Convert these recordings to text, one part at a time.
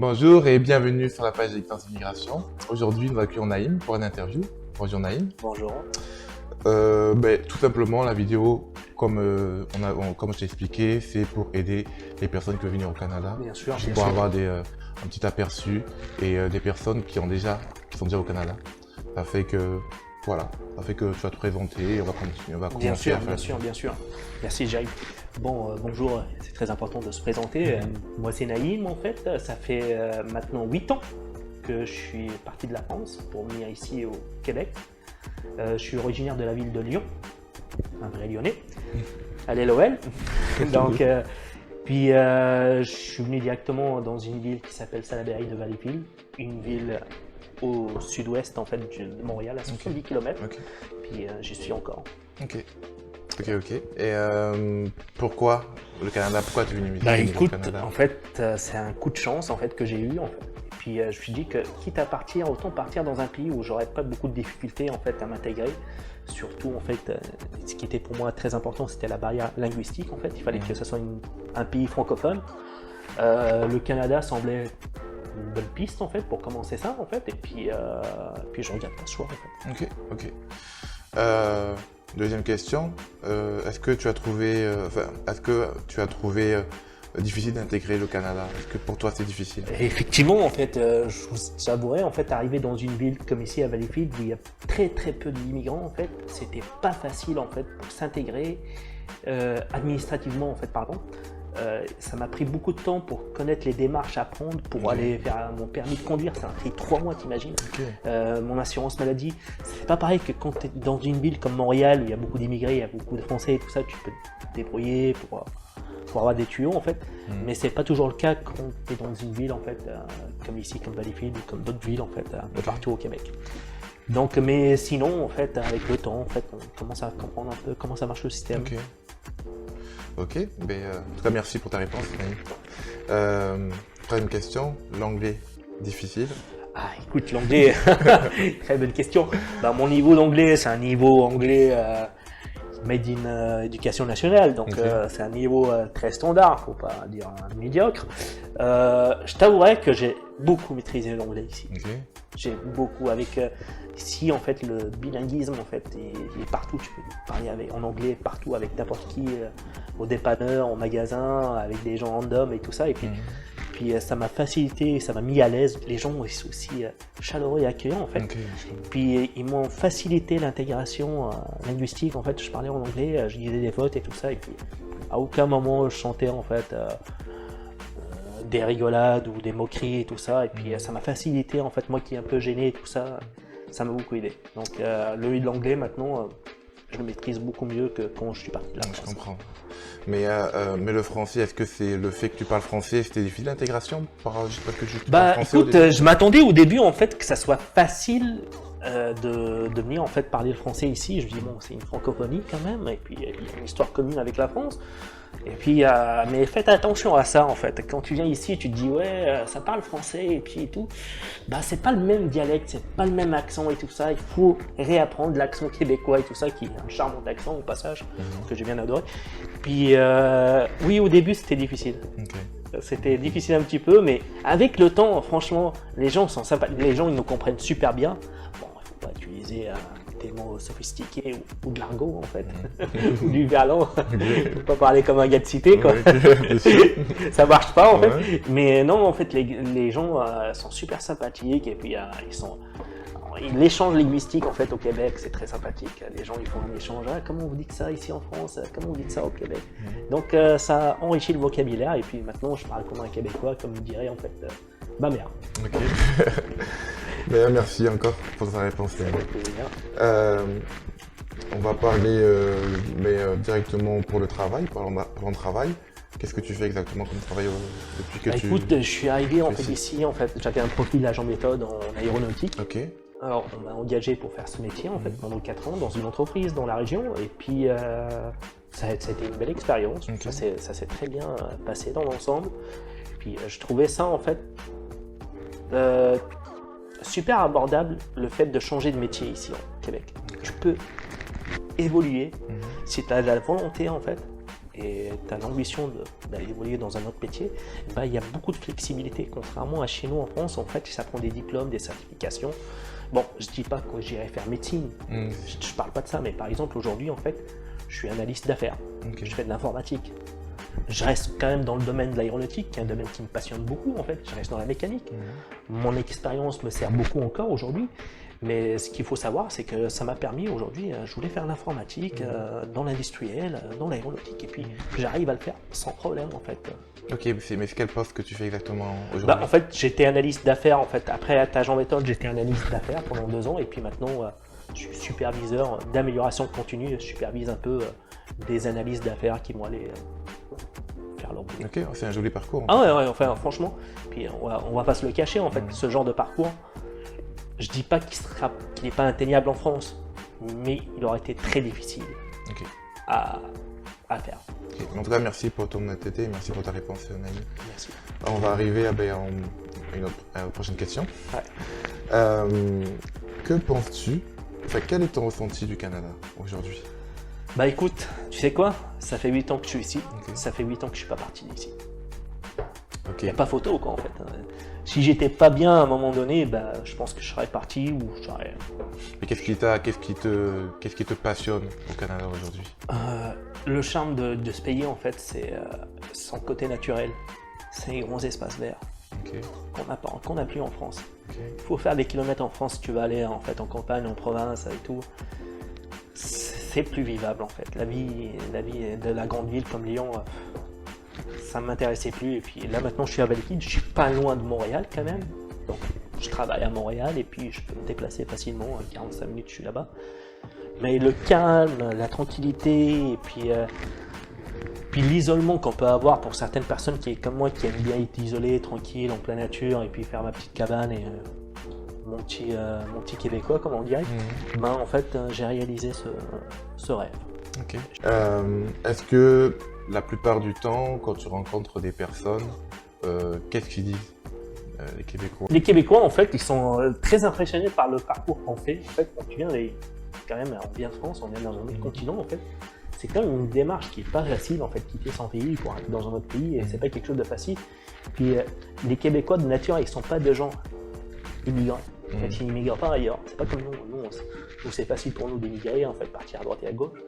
Bonjour et bienvenue sur la page d'Excellence Immigration. Aujourd'hui, nous accueillons Naïm pour une interview. Bonjour Naïm. Bonjour. Tout simplement, la vidéo, comme je t'ai expliqué, c'est pour aider les personnes qui veulent venir au Canada. Bien sûr, pour avoir un petit aperçu et des personnes qui sont déjà au Canada. Ça fait que, voilà, tu vas te présenter et on va continuer. Bien sûr. Merci Jaï. Bonjour, c'est très important de se présenter. Moi c'est Naïm en fait, ça fait maintenant 8 ans que je suis parti de la France pour venir ici au Québec. Je suis originaire de la ville de Lyon, un vrai Lyonnais. Allez l'OL. Donc, puis je suis venu directement dans une ville qui s'appelle Salaberry de Valleyfield, une ville au sud-ouest en fait de Montréal, à 70 km. Okay. Puis j'y suis encore. Ok. Et pourquoi le Canada? Pourquoi tu es venu Écoute, au Canada? en fait, c'est un coup de chance en fait que j'ai eu en fait. Et puis je me suis dit que quitte à partir, autant partir dans un pays où j'aurais pas beaucoup de difficultés en fait à m'intégrer. Surtout en fait, ce qui était pour moi très important, c'était la barrière linguistique en fait. Il fallait que ce soit un pays francophone. Le Canada semblait une bonne piste en fait pour commencer ça en fait. Et puis je regarde pas ce choix en fait. Ok. Deuxième question, est-ce que tu as trouvé difficile d'intégrer le Canada? Est-ce que pour toi c'est difficile? Effectivement, en fait, je vous avouerai, en fait, arriver dans une ville comme ici à Valleyfield où il y a très peu d'immigrants, en fait, c'était pas facile en fait pour s'intégrer administrativement, en fait, pardon. Ça m'a pris beaucoup de temps pour connaître les démarches à prendre pour aller faire mon permis de conduire. Ça m'a pris 3 mois, t'imagines. Mon assurance maladie, c'est pas pareil que quand tu es dans une ville comme Montréal où il y a beaucoup d'immigrés, il y a beaucoup de Français et tout ça, tu peux te débrouiller pour avoir des tuyaux en fait. Mais c'est pas toujours le cas quand tu es dans une ville en fait, comme ici, comme Valleyfield ou comme d'autres villes en fait, un peu partout au Québec. Donc, mais sinon en fait, avec le temps, en fait, on commence à comprendre un peu comment ça marche le système. Ok, en tout cas merci pour ta réponse. Troisième question, l'anglais difficile? Écoute, l'anglais, très bonne question. Mon niveau d'anglais, c'est un niveau anglais made in éducation nationale, donc c'est un niveau très standard, faut pas dire médiocre. Je t'avouerai que j'ai beaucoup maîtrisé l'anglais ici. J'ai beaucoup ici en fait le bilinguisme en fait il est partout, tu peux parler en anglais partout avec n'importe qui, au dépanneur, au magasin, avec des gens random et tout ça, et puis ça m'a facilité, ça m'a mis à l'aise. Les gens sont aussi chaleureux et accueillants en fait. Puis ils m'ont facilité l'intégration linguistique en fait. Je parlais en anglais, je disais des fautes et tout ça, et puis à aucun moment je chantais en fait des rigolades ou des moqueries et tout ça, et puis ça m'a facilité en fait, moi qui est un peu gêné et tout ça, ça m'a beaucoup aidé. Donc l'anglais maintenant, je le maîtrise beaucoup mieux que quand je suis parti de là. Je comprends. Mais le français, est-ce que c'est le fait que tu parles français, c'était difficile l'intégration juste parce que tu parles français? Écoute, je m'attendais au début en fait que ça soit facile de venir en fait parler le français ici. Je me dis bon, c'est une francophonie quand même, et puis il y a une histoire commune avec la France. Et puis, mais faites attention à ça en fait. Quand tu viens ici, tu te dis ouais, ça parle français et puis tout. C'est pas le même dialecte, c'est pas le même accent et tout ça. Il faut réapprendre l'accent québécois et tout ça, qui est un charmant accent au passage que j'ai bien adoré. Puis oui, au début c'était difficile. C'était difficile un petit peu, mais avec le temps, franchement, les gens sont sympas. Les gens ils nous comprennent super bien. Bon, il faut pas utiliser des mots sophistiqués ou de l'argot en fait, ou du verlan. Faut pas parler comme un gars de cité quoi. Ça marche pas en fait. Mais non, en fait les gens sont super sympathiques, et puis l'échange linguistique en fait au Québec, c'est très sympathique. Les gens ils font un échange, comment vous dites ça ici en France, comment vous dites ça au Québec. Donc ça enrichit le vocabulaire, et puis maintenant je parle comme un Québécois, comme vous direz en fait ma mère. Merci encore pour ta réponse. On va parler directement pour le travail, parlons de travail. Qu'est-ce que tu fais exactement comme travail depuis que Écoute, je suis arrivé en fait ici, en fait, j'avais un profil agent méthode en aéronautique. Alors on m'a engagé pour faire ce métier en fait pendant 4 ans dans une entreprise dans la région, et puis ça a été une belle expérience. Ça s'est très bien passé dans l'ensemble. Puis je trouvais ça en fait super abordable, le fait de changer de métier ici au Québec. Tu peux évoluer si tu as de la volonté en fait, et tu as l'ambition d'aller évoluer dans un autre métier, bah, il y a beaucoup de flexibilité. Contrairement à chez nous en France, en fait, ça prend des diplômes, des certifications. Bon, je dis pas que j'irai faire médecine, je parle pas de ça, mais par exemple aujourd'hui, en fait, je suis analyste d'affaires, je fais de l'informatique. Je reste quand même dans le domaine de l'aéronautique, qui est un domaine qui me passionne beaucoup en fait, je reste dans la mécanique. Mon expérience me sert beaucoup encore aujourd'hui, mais ce qu'il faut savoir, c'est que ça m'a permis aujourd'hui, je voulais faire l'informatique, dans l'industriel, dans l'aéronautique, et puis j'arrive à le faire sans problème en fait. Ok, mais c'est quel poste que tu fais exactement aujourd'hui? Bah, en fait, j'étais analyste d'affaires, en fait. Après être agent méthode, j'étais analyste d'affaires pendant 2 ans, et puis maintenant, je suis superviseur d'amélioration continue, je supervise un peu des analystes d'affaires qui vont aller faire leur boulot. Ok, c'est un joli parcours. Ah ouais, enfin, franchement, puis on va pas se le cacher, en fait, ce genre de parcours, je dis pas qu'il n'est pas atteignable en France, mais il aurait été très difficile à faire. Okay. En tout cas, merci pour ton honnêteté et merci pour ta réponse, Naïm. Merci. On va arriver à une prochaine question. Ouais. Que penses-tu, enfin, quel est ton ressenti du Canada aujourd'hui? Bah écoute, tu sais quoi? Ça fait 8 ans que je suis ici, ça fait 8 ans que je suis pas parti d'ici. Il n'y a pas photo quoi en fait. Si j'étais pas bien à un moment donné, bah, je pense que je serais parti ou je serais... Mais qu'est-ce qui te passionne au Canada aujourd'hui? Le charme de ce pays en fait, c'est son côté naturel. C'est les grands espaces verts qu'on n'a plus en France. Il faut faire des kilomètres en France si tu veux aller en fait en campagne, en province et tout. C'est plus vivable en fait. La vie de la grande ville comme Lyon, ça ne m'intéressait plus. Et puis là maintenant je suis à Valleyfield, je suis pas loin de Montréal quand même. Donc je travaille à Montréal et puis je peux me déplacer facilement, 45 minutes je suis là-bas. Mais le calme, la tranquillité et puis l'isolement qu'on peut avoir pour certaines personnes qui est comme moi, qui aiment bien être isolé, tranquille, en pleine nature et puis faire ma petite cabane et mon petit québécois comme on dirait, ben, en fait j'ai réalisé ce rêve. Est-ce que la plupart du temps, quand tu rencontres des personnes, qu'est-ce qu'ils disent les Québécois? Les Québécois en fait ils sont très impressionnés par le parcours qu'on fait. En fait quand tu viens, quand même on vient de France, on vient dans un autre continent en fait. C'est quand même une démarche qui n'est pas facile en fait, quitter son pays pour aller dans un autre pays et c'est pas quelque chose de facile. Puis les Québécois de nature ils sont pas des gens immigrants. En fait, ils n'immigrent pas ailleurs. C'est pas comme nous c'est facile pour nous d'émigrer, en fait, partir à droite et à gauche.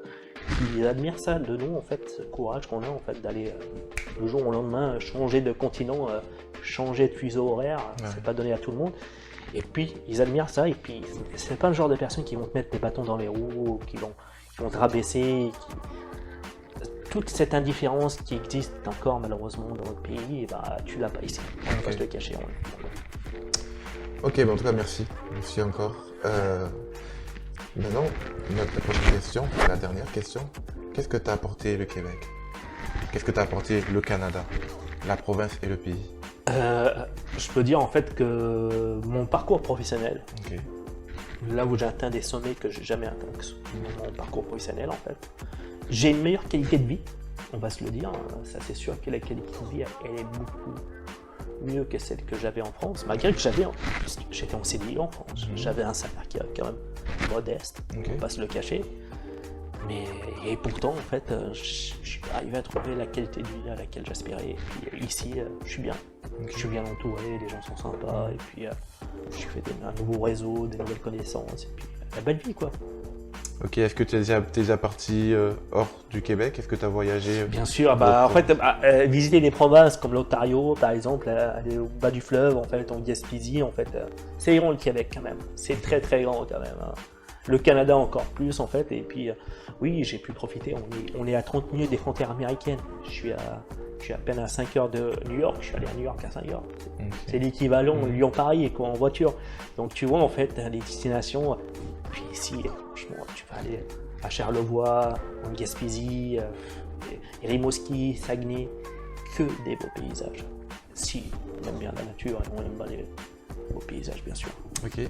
Ils admirent ça de nous, en fait, ce courage qu'on a en fait d'aller le jour au lendemain changer de continent, changer de fuseau horaire. C'est pas donné à tout le monde. Et puis ils admirent ça. Et puis c'est pas le genre de personnes qui vont te mettre des bâtons dans les roues, qui vont te rabaisser. Toute cette indifférence qui existe encore malheureusement dans notre pays, bah, tu l'as pas ici. On ne peut pas se le cacher. Ok, en tout cas merci. Merci encore. Maintenant, notre prochaine question, la dernière question. Qu'est-ce que t'a apporté le Québec? Qu'est-ce que t'a apporté le Canada, la province et le pays? Je peux dire en fait que mon parcours professionnel, là où j'ai atteint des sommets que j'ai jamais atteints, mon parcours professionnel en fait, j'ai une meilleure qualité de vie, on va se le dire, ça c'est sûr que la qualité de vie elle est beaucoup mieux que celle que j'avais en France, malgré que j'étais en CDI en France, j'avais un salaire qui est quand même modeste, on va pas se le cacher, mais et pourtant en fait je suis arrivé à trouver la qualité de vie à laquelle j'aspirais, et puis ici je suis bien, je suis bien entouré, les gens sont sympas, et puis je fais un nouveau réseau, des nouvelles connaissances, et puis la belle vie quoi. Ok, est-ce que tu es déjà parti hors du Québec? Est-ce que tu as voyagé? Bien sûr, en fait, visiter des provinces comme l'Ontario, par exemple, aller au bas du fleuve, en fait, en Gaspésie, en fait, c'est grand le Québec quand même. C'est très très grand quand même. Hein. Le Canada encore plus en fait, et puis oui, j'ai pu profiter. On est à 30 minutes des frontières américaines. Je suis à peine à 5 heures de New York. Je suis allé à New York à 5 heures. C'est l'équivalent Lyon-Paris quoi en voiture. Donc tu vois en fait les destinations. Puis ici, franchement, tu vas aller à Charlevoix, en Gaspésie, Rimouski, Saguenay, que des beaux paysages. Si on aime bien la nature et on aime bien les beaux paysages, bien sûr. Ok.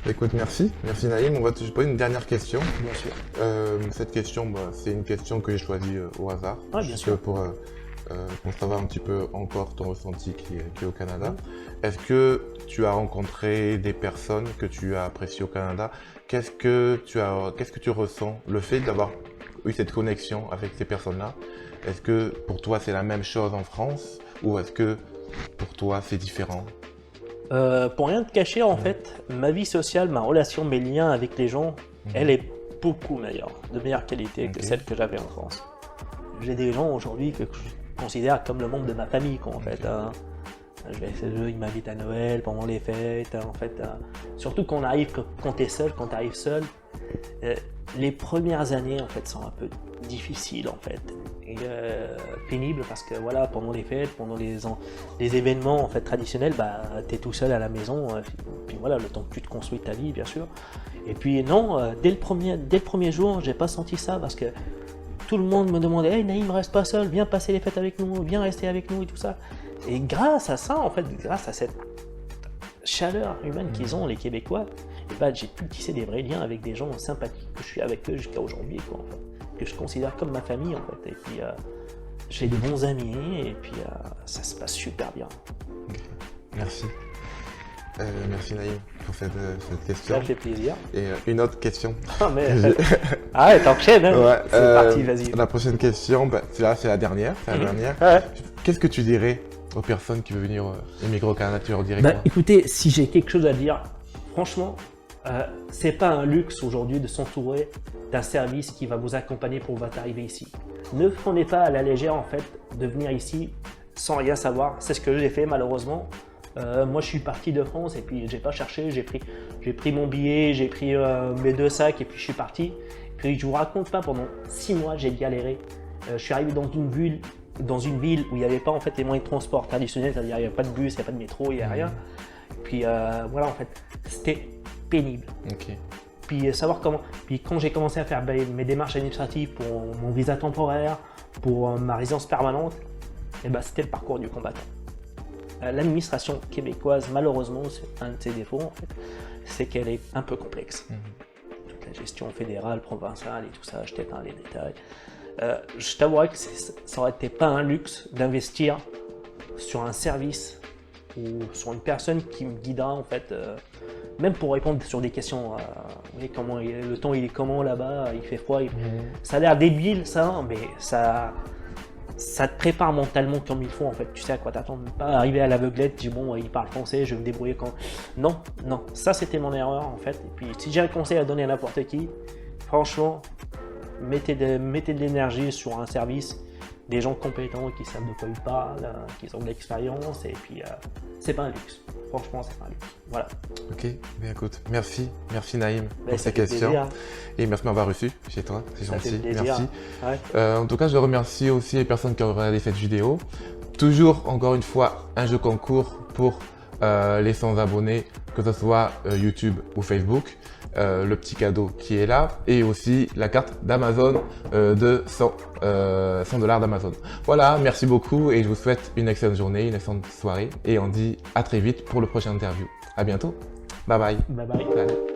Écoute, merci Naïm. On va te poser une dernière question. Bien sûr. Cette question, c'est une question que j'ai choisie au hasard. Ah, bien sûr. Pour savoir un petit peu encore ton ressenti qui est au Canada. Est-ce que tu as rencontré des personnes que tu as appréciées au Canada? Qu'est-ce que tu ressens? Le fait d'avoir eu cette connexion avec ces personnes-là. Est-ce que pour toi c'est la même chose en France ou est-ce que pour toi c'est différent? Pour rien te cacher, en fait, ma vie sociale, ma relation, mes liens avec les gens, elle est beaucoup meilleure, de meilleure qualité que celle que j'avais en France. J'ai des gens aujourd'hui que je considère comme le membre de ma famille, quoi, en fait. Hein. Ils m'invitent à Noël, pendant les fêtes, en fait. Surtout quand tu es seul, quand tu arrives seul, les premières années, en fait, sont un peu difficiles, en fait. Et pénibles parce que, voilà, pendant les fêtes, pendant les événements, en fait, traditionnels, bah, tu es tout seul à la maison. Puis voilà, le temps que tu te construis ta vie, bien sûr. Et puis non, dès le premier jour, j'ai pas senti ça parce que tout le monde me demandait « Hey Naïm, reste pas seul, viens passer les fêtes avec nous, viens rester avec nous et tout ça ». Et grâce à ça, en fait, grâce à cette chaleur humaine qu'ils ont, les Québécois, et ben, j'ai pu tisser des vrais liens avec des gens sympathiques que je suis avec eux jusqu'à aujourd'hui, quoi, en fait, que je considère comme ma famille, en fait. Et puis, j'ai des bons amis et puis ça se passe super bien. Okay. Merci. Merci Naïm pour cette question. Ça fait plaisir. Et une autre question. Ah, mais... ah ouais, t'enchaînes, hein. Ouais, c'est parti, vas-y. La prochaine question, bah, c'est la dernière. Ouais. Qu'est-ce que tu dirais aux personnes qui veulent venir émigrer au Canada? Tu leur dirais bah, quoi? Écoutez, si j'ai quelque chose à dire, franchement, c'est pas un luxe aujourd'hui de s'entourer d'un service qui va vous accompagner pour votre arrivée ici. Ne prenez pas à la légère, en fait, de venir ici sans rien savoir. C'est ce que j'ai fait, malheureusement. Moi, je suis parti de France et puis j'ai pas cherché. J'ai pris mon billet, j'ai pris mes 2 sacs et puis je suis parti. Puis je vous raconte pas, pendant 6 mois, j'ai galéré. Je suis arrivé dans une ville où il n'y avait pas en fait les moyens de transport traditionnels, c'est-à-dire il n'y a pas de bus, il n'y a pas de métro, il n'y a rien. Puis voilà, en fait, c'était pénible. Okay. Puis savoir comment. Puis quand j'ai commencé à faire mes démarches administratives pour mon visa temporaire, pour ma résidence permanente, et ben, c'était le parcours du combattant. L'administration québécoise, malheureusement, c'est un de ses défauts, en fait, c'est qu'elle est un peu complexe. Toute la gestion fédérale, provinciale et tout ça, je t'éteins les détails. Je t'avouerais que ça aurait été pas un luxe d'investir sur un service ou sur une personne qui me guidera, en fait, même pour répondre sur des questions. Oui, le temps il est comment là-bas, il fait froid. Ça a l'air débile, ça, mais ça te prépare mentalement comme il faut, en fait. Tu sais à quoi t'attendre. Pas arriver à l'aveuglette, dire bon, il parle français, je vais me débrouiller quand. Non, ça c'était mon erreur, en fait. Et puis si j'ai un conseil à donner à n'importe qui, franchement, mettez de l'énergie sur un service, des gens compétents qui savent de quoi ils parlent, qui ont de l'expérience, et puis c'est pas un luxe. Franchement, c'est pas un luxe. Voilà. Ok, bien écoute, merci Naïm pour ces questions. Plaisir. Et merci de m'avoir reçu chez toi, c'est gentil, merci. Ouais. En tout cas, je remercie aussi les personnes qui ont regardé cette vidéo. Toujours, encore une fois, un jeu concours pour les 100 abonnés, que ce soit YouTube ou Facebook. Le petit cadeau qui est là et aussi la carte d'Amazon de 100 $. d'Amazon. Voilà, merci beaucoup et je vous souhaite une excellente journée, une excellente soirée et on dit à très vite pour le prochain interview. À bientôt. Bye bye. Bye bye. Salut.